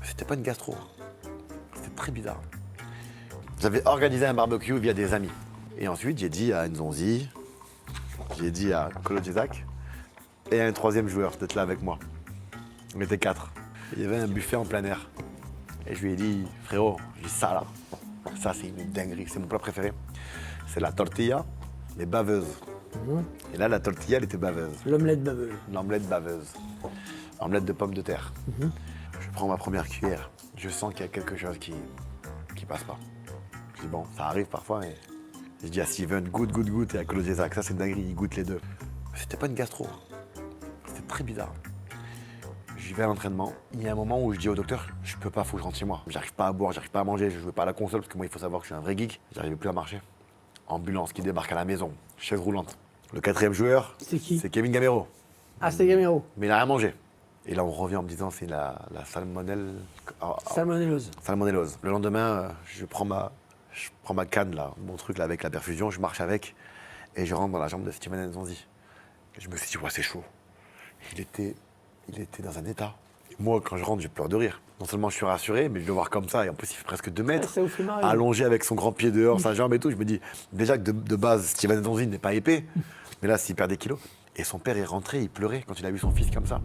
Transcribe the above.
C'était pas une gastro. C'était très bizarre. J'avais organisé un barbecue via des amis. Et ensuite, j'ai dit à Nzonzi, j'ai dit à Kolo Djesak et à un troisième joueur d'être là avec moi. On était 4. Il y avait un buffet en plein air. Et je lui ai dit, frérot, j'ai ça là. Ça, c'est une dinguerie. C'est mon plat préféré. C'est la tortilla, mais baveuse. Et là, la tortilla, elle était baveuse. L'omelette baveuse. L'omelette baveuse. Omelette de pommes de terre. Je prends ma première cuillère. Je sens qu'il y a quelque chose qui passe pas. Je dis bon, ça arrive parfois. Et je dis à Steven, goûte. Et à Claude Isaac, ça c'est une dinguerie, ils goûtent les deux. C'était pas une gastro. C'était très bizarre. J'y vais à l'entraînement. Il y a un moment où je dis au docteur, je peux pas, faut que je rentre chez moi. J'arrive pas à boire, j'arrive pas à manger, je joue pas à la console parce que moi il faut savoir que je suis un vrai geek. J'arrivais plus à marcher. Ambulance qui débarque à la maison, chaise roulante. Le quatrième joueur, C'est qui? C'est Kevin Gamero. Ah, c'était Gamero. Mais il n'a rien mangé. Et là, on revient en me disant, c'est la Salmonellose. salmonellose. Le lendemain, je prends ma canne, là, mon truc là, avec la perfusion, je marche avec et je rentre dans la jambe de Steven Nzonzi. Et je me suis dit, ouais, c'est chaud. Il était dans un état. Et moi, quand je rentre, j'ai peur de rire. Non seulement je suis rassuré, mais je le voir comme ça. Et en plus, il fait presque 2 mètres. Ça vous fait marrer. Allongé avec son grand pied dehors, sa jambe et tout. Je me dis, déjà que de base, Steven Nzonzi n'est pas épais. Mais là, s'il perd des kilos. Et son père est rentré, il pleurait quand il a vu son fils comme ça.